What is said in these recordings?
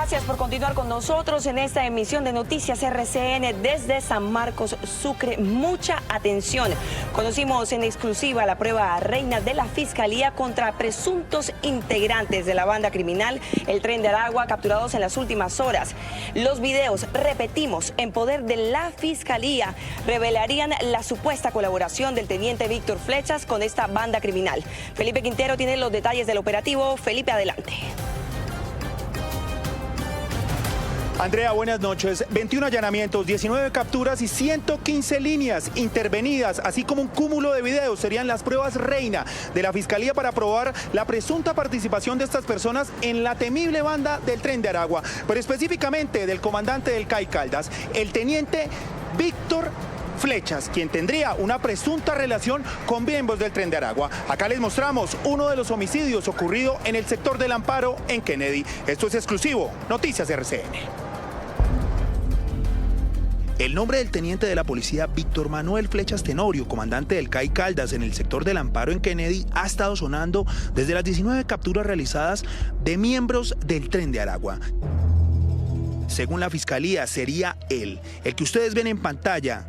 Gracias por continuar con nosotros en esta emisión de Noticias RCN desde San Marcos, Sucre. Mucha atención. Conocimos en exclusiva la prueba reina de la Fiscalía contra presuntos integrantes de la banda criminal El Tren de Aragua, capturados en las últimas horas. Los videos, repetimos, en poder de la Fiscalía, revelarían la supuesta colaboración del teniente Víctor Flechas con esta banda criminal. Felipe Quintero tiene los detalles del operativo. Felipe, adelante. Andrea, buenas noches. 21 allanamientos, 19 capturas y 115 líneas intervenidas, así como un cúmulo de videos, serían las pruebas reina de la Fiscalía para probar la presunta participación de estas personas en la temible banda del Tren de Aragua, pero específicamente del comandante del CAI Caldas, el teniente Víctor Flechas, quien tendría una presunta relación con miembros del Tren de Aragua. Acá les mostramos uno de los homicidios ocurrido en el sector del Amparo en Kennedy. Esto es exclusivo, Noticias RCN. El nombre del teniente de la policía Víctor Manuel Flechas Tenorio, comandante del CAI Caldas en el sector del Amparo en Kennedy, ha estado sonando desde las 19 capturas realizadas de miembros del Tren de Aragua. Según la Fiscalía, sería él, el que ustedes ven en pantalla,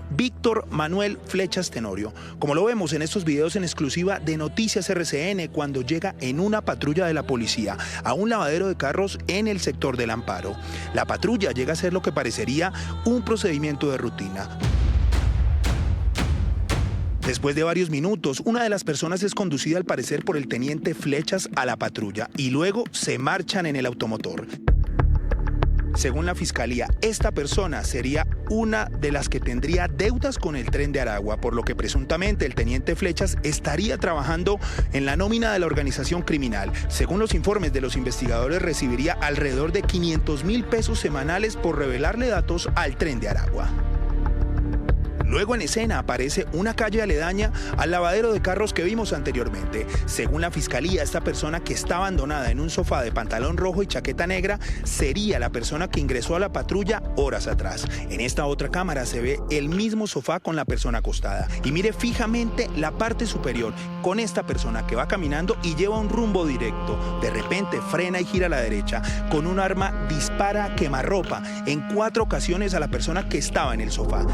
Víctor Manuel Flechas Tenorio, como lo vemos en estos videos en exclusiva de Noticias RCN, cuando llega en una patrulla de la policía a un lavadero de carros en el sector del Amparo. La patrulla llega a ser lo que parecería un procedimiento de rutina. Después de varios minutos, una de las personas es conducida al parecer por el teniente Flechas a la patrulla y luego se marchan en el automotor. Según la Fiscalía, esta persona sería una de las que tendría deudas con el Tren de Aragua, por lo que presuntamente el teniente Flechas estaría trabajando en la nómina de la organización criminal. Según los informes de los investigadores, recibiría alrededor de 500.000 pesos semanales por revelarle datos al Tren de Aragua. Luego en escena aparece una calle aledaña al lavadero de carros que vimos anteriormente. Según la Fiscalía, esta persona que está abandonada en un sofá de pantalón rojo y chaqueta negra sería la persona que ingresó a la patrulla horas atrás. En esta otra cámara se ve el mismo sofá con la persona acostada. Y mire fijamente la parte superior con esta persona que va caminando y lleva un rumbo directo. De repente frena y gira a la derecha. Con un arma dispara a quemarropa en 4 ocasiones a la persona que estaba en el sofá.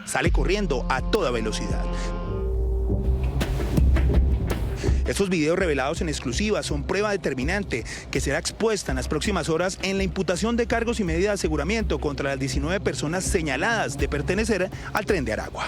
Sale corriendo a toda velocidad. Estos videos revelados en exclusiva son prueba determinante que será expuesta en las próximas horas en la imputación de cargos y medidas de aseguramiento contra las 19 personas señaladas de pertenecer al Tren de Aragua.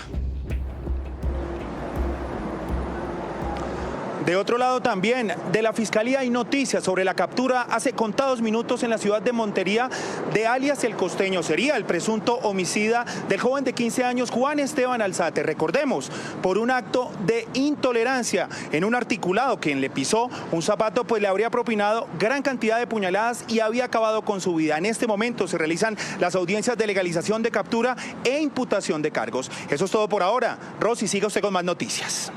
De otro lado también, de la Fiscalía hay noticias sobre la captura hace contados minutos en la ciudad de Montería de alias El Costeño. Sería el presunto homicida del joven de 15 años Juan Esteban Alzate. Recordemos, por un acto de intolerancia en un articulado, quien le pisó un zapato pues le habría propinado gran cantidad de puñaladas y había acabado con su vida. En este momento se realizan las audiencias de legalización de captura e imputación de cargos. Eso es todo por ahora. Rosy, siga usted con más noticias.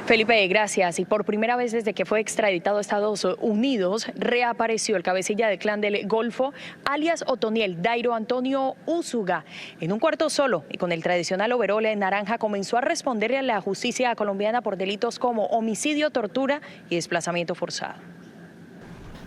Felipe, gracias. Y por primera vez desde que fue extraditado a Estados Unidos, reapareció el cabecilla del Clan del Golfo, alias Otoniel, Dairo Antonio Úsuga. En un cuarto solo y con el tradicional overol en naranja, comenzó a responderle a la justicia colombiana por delitos como homicidio, tortura y desplazamiento forzado.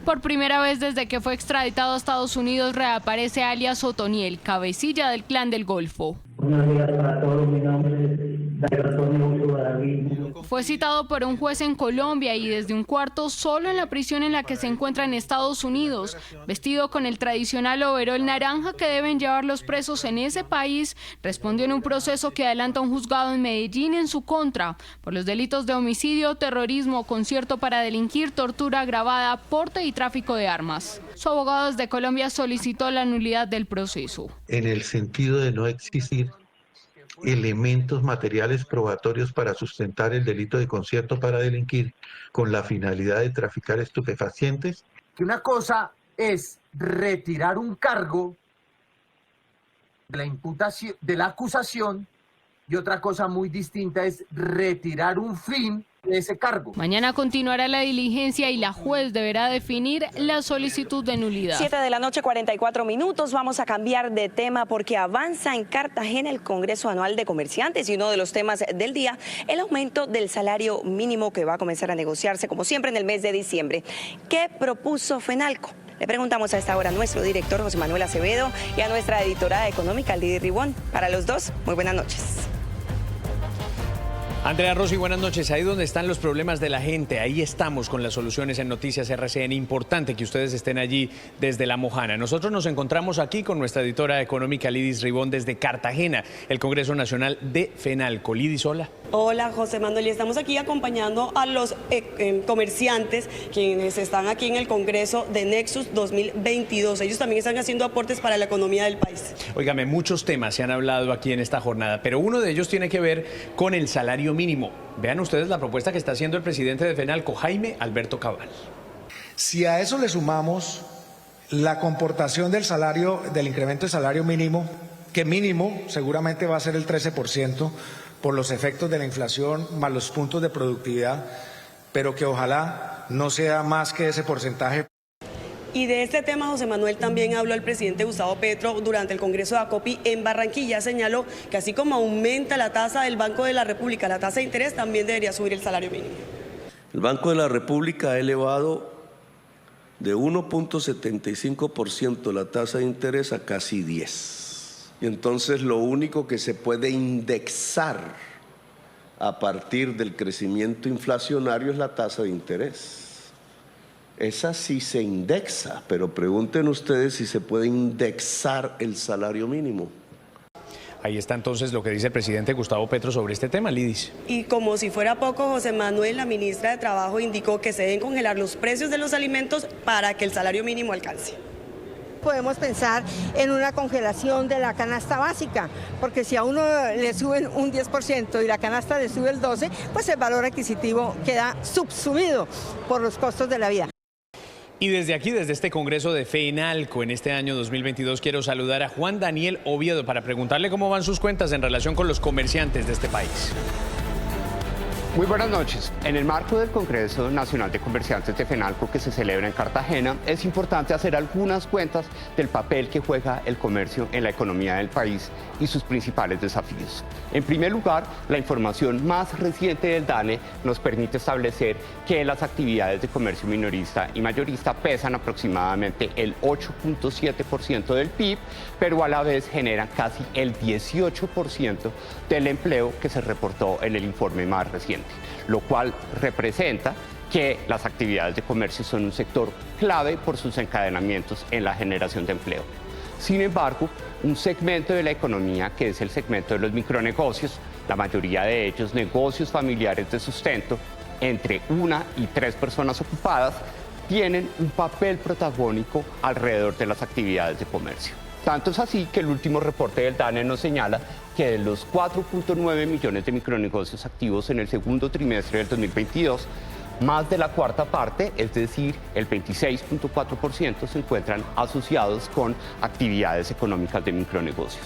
Por primera vez desde que fue extraditado a Estados Unidos, reaparece alias Otoniel, cabecilla del Clan del Golfo. Buenos días para todos, mi nombre es Dairo Antonio Úsuga David. Fue citado por un juez en Colombia y desde un cuarto solo en la prisión en la que se encuentra en Estados Unidos, vestido con el tradicional overol naranja que deben llevar los presos en ese país, respondió en un proceso que adelanta un juzgado en Medellín en su contra por los delitos de homicidio, terrorismo, concierto para delinquir, tortura agravada, porte y tráfico de armas. Su abogado desde Colombia solicitó la nulidad del proceso. En el sentido de no existir elementos materiales probatorios para sustentar el delito de concierto para delinquir con la finalidad de traficar estupefacientes. Que una cosa es retirar un cargo de la imputación, de la acusación, y otra cosa muy distinta es retirar un fin de ese cargo. Mañana continuará la diligencia y la juez deberá definir la solicitud de nulidad. 7:44 p.m. Vamos a cambiar de tema porque avanza en Cartagena el Congreso Anual de Comerciantes y uno de los temas del día, el aumento del salario mínimo que va a comenzar a negociarse como siempre en el mes de diciembre. ¿Qué propuso FENALCO? Le preguntamos a esta hora a nuestro director José Manuel Acevedo y a nuestra editora económica Lidy Ribón. Para los dos, muy buenas noches. Andrea Rossi, buenas noches. Ahí donde están los problemas de la gente, ahí estamos con las soluciones en Noticias RCN. Importante que ustedes estén allí desde La Mojana. Nosotros nos encontramos aquí con nuestra editora económica Lidy Ribón desde Cartagena, el Congreso Nacional de FENALCO. Lidy, hola. Hola, José Manuel, y estamos aquí acompañando a los comerciantes quienes están aquí en el Congreso de Nexus 2022. Ellos también están haciendo aportes para la economía del país. Óigame, muchos temas se han hablado aquí en esta jornada, pero uno de ellos tiene que ver con el salario mínimo. Vean ustedes la propuesta que está haciendo el presidente de FENALCO, Jaime Alberto Cabal. Si a eso le sumamos la comportación del salario, del incremento del salario mínimo, que mínimo seguramente va a ser el 13% por los efectos de la inflación más los puntos de productividad, pero que ojalá no sea más que ese porcentaje. Y de este tema, José Manuel, también habló el presidente Gustavo Petro durante el Congreso de ACOPI en Barranquilla. Señaló que así como aumenta la tasa del Banco de la República, la tasa de interés, también debería subir el salario mínimo. El Banco de la República ha elevado de 1.75% la tasa de interés a casi 10%. Y entonces lo único que se puede indexar a partir del crecimiento inflacionario es la tasa de interés. Esa sí se indexa, pero pregunten ustedes si se puede indexar el salario mínimo. Ahí está entonces lo que dice el presidente Gustavo Petro sobre este tema, Lidis. Y como si fuera poco, José Manuel, la ministra de Trabajo indicó que se deben congelar los precios de los alimentos para que el salario mínimo alcance. Podemos pensar en una congelación de la canasta básica, porque si a uno le suben un 10% y la canasta le sube el 12%, pues el valor adquisitivo queda subsumido por los costos de la vida. Y desde aquí, desde este Congreso de FENALCO en este año 2022, quiero saludar a Juan Daniel Oviedo para preguntarle cómo van sus cuentas en relación con los comerciantes de este país. Muy buenas noches. En el marco del Congreso Nacional de Comerciantes de FENALCO que se celebra en Cartagena, es importante hacer algunas cuentas del papel que juega el comercio en la economía del país y sus principales desafíos. En primer lugar, la información más reciente del DANE nos permite establecer que las actividades de comercio minorista y mayorista pesan aproximadamente el 8.7% del PIB, pero a la vez generan casi el 18% del empleo que se reportó en el informe más reciente, lo cual representa que las actividades de comercio son un sector clave por sus encadenamientos en la generación de empleo. Sin embargo, un segmento de la economía, que es el segmento de los micronegocios, la mayoría de ellos negocios familiares de sustento, entre 1 y 3 personas ocupadas, tienen un papel protagónico alrededor de las actividades de comercio. Tanto es así que el último reporte del DANE nos señala que de los 4.9 millones de micronegocios activos en el segundo trimestre del 2022, más de la cuarta parte, es decir, el 26.4%, se encuentran asociados con actividades económicas de micronegocios.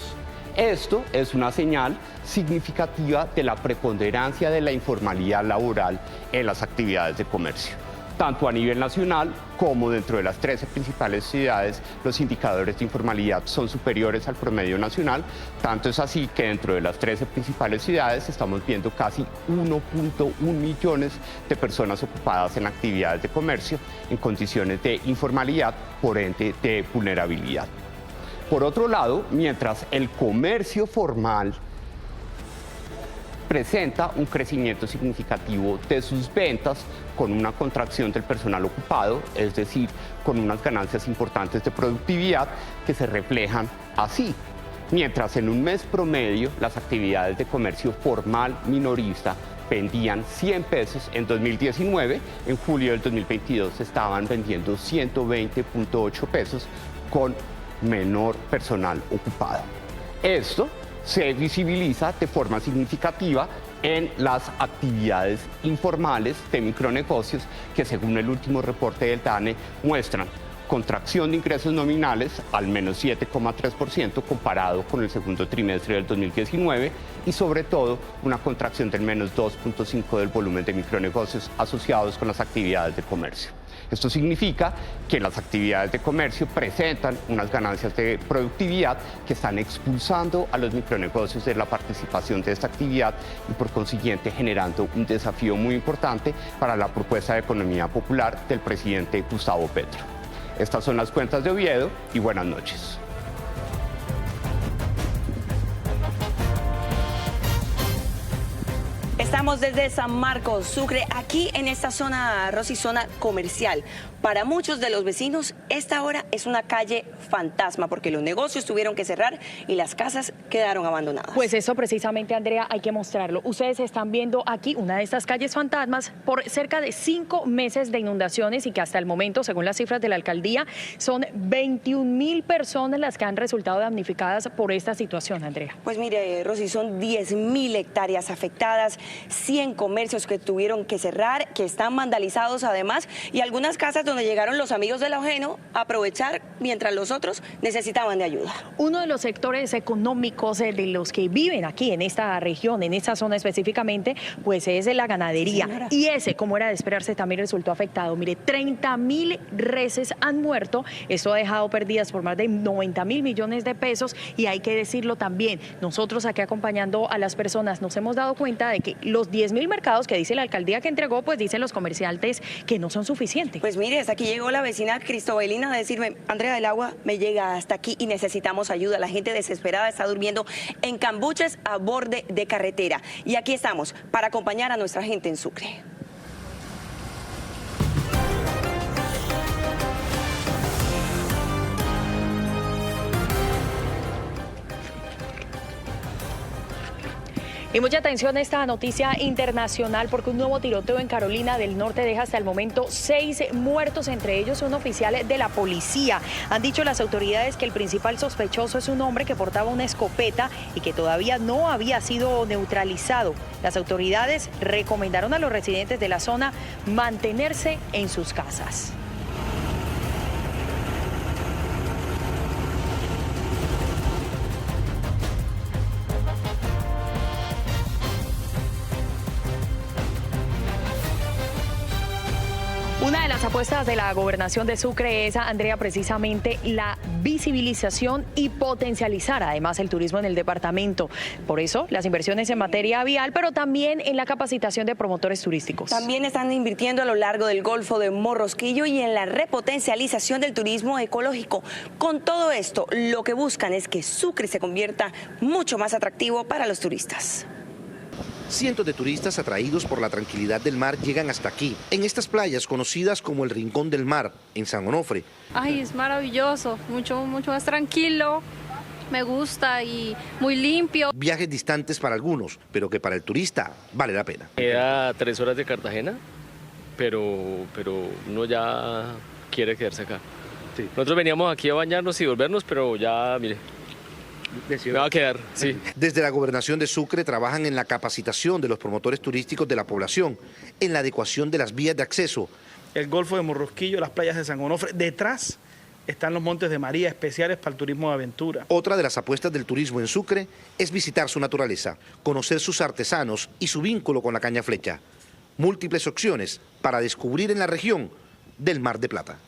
Esto es una señal significativa de la preponderancia de la informalidad laboral en las actividades de comercio. Tanto a nivel nacional como dentro de las 13 principales ciudades, los indicadores de informalidad son superiores al promedio nacional. Tanto es así que dentro de las 13 principales ciudades estamos viendo casi 1.1 millones de personas ocupadas en actividades de comercio en condiciones de informalidad, por ende de vulnerabilidad. Por otro lado, mientras el comercio formal presenta un crecimiento significativo de sus ventas con una contracción del personal ocupado, es decir, con unas ganancias importantes de productividad que se reflejan así. Mientras en un mes promedio las actividades de comercio formal minorista vendían 100 pesos en 2019, en julio del 2022 estaban vendiendo 120.8 pesos con menor personal ocupado. Esto se visibiliza de forma significativa en las actividades informales de micronegocios que, según el último reporte del DANE, muestran contracción de ingresos nominales al menos 7,3% comparado con el segundo trimestre del 2019 y sobre todo una contracción del menos 2,5% del volumen de micronegocios asociados con las actividades de comercio. Esto significa que las actividades de comercio presentan unas ganancias de productividad que están expulsando a los micronegocios de la participación de esta actividad y por consiguiente generando un desafío muy importante para la propuesta de economía popular del presidente Gustavo Petro. Estas son las cuentas de Oviedo y buenas noches. Estamos desde San Marcos, Sucre, aquí en esta zona, Rosy, zona comercial. Para muchos de los vecinos, esta hora es una calle fantasma porque los negocios tuvieron que cerrar y las casas quedaron abandonadas. Pues eso precisamente, Andrea, hay que mostrarlo. Ustedes están viendo aquí una de estas calles fantasmas por cerca de 5 meses de inundaciones y que hasta el momento, según las cifras de la alcaldía, son 21.000 personas las que han resultado damnificadas por esta situación, Andrea. Pues mire, Rosy, son 10.000 hectáreas afectadas, 100 comercios que tuvieron que cerrar, que están vandalizados además, y algunas casas donde llegaron los amigos del ajeno a aprovechar mientras los otros necesitaban de ayuda. Uno de los sectores económicos de los que viven aquí en esta región, en esta zona específicamente, pues es la ganadería. Señora. Y ese, como era de esperarse, también resultó afectado. Mire, 30.000 reses han muerto. Esto ha dejado pérdidas por más de 90.000 millones de pesos y hay que decirlo también. Nosotros aquí acompañando a las personas nos hemos dado cuenta de que los 10.000 mercados que dice la alcaldía que entregó, pues dicen los comerciantes que no son suficientes. Pues mire, hasta aquí llegó la vecina Cristobelina a decirme, Andrea, el agua me llega hasta aquí y necesitamos ayuda. La gente desesperada está durmiendo en cambuches a borde de carretera. Y aquí estamos para acompañar a nuestra gente en Sucre. Y mucha atención a esta noticia internacional porque un nuevo tiroteo en Carolina del Norte deja hasta el momento 6 muertos, entre ellos un oficial de la policía. Han dicho las autoridades que el principal sospechoso es un hombre que portaba una escopeta y que todavía no había sido neutralizado. Las autoridades recomendaron a los residentes de la zona mantenerse en sus casas. Una de las apuestas de la gobernación de Sucre es, Andrea, precisamente la visibilización y potencializar además el turismo en el departamento. Por eso, las inversiones en materia vial, pero también en la capacitación de promotores turísticos. También están invirtiendo a lo largo del Golfo de Morrosquillo y en la repotencialización del turismo ecológico. Con todo esto, lo que buscan es que Sucre se convierta mucho más atractivo para los turistas. Cientos de turistas atraídos por la tranquilidad del mar llegan hasta aquí, en estas playas conocidas como el Rincón del Mar, en San Onofre. Ay, es maravilloso, mucho más tranquilo, me gusta y muy limpio. Viajes distantes para algunos, pero que para el turista vale la pena. Queda 3 horas de Cartagena, pero uno ya quiere quedarse acá. Sí. Nosotros veníamos aquí a bañarnos y volvernos, pero ya, mire, me va a quedar, sí. Desde la gobernación de Sucre trabajan en la capacitación de los promotores turísticos de la población, en la adecuación de las vías de acceso. El Golfo de Morrosquillo, las playas de San Onofre, detrás están los Montes de María, especiales para el turismo de aventura. Otra de las apuestas del turismo en Sucre es visitar su naturaleza, conocer sus artesanos y su vínculo con la caña flecha. Múltiples opciones para descubrir en la región del Mar de Plata.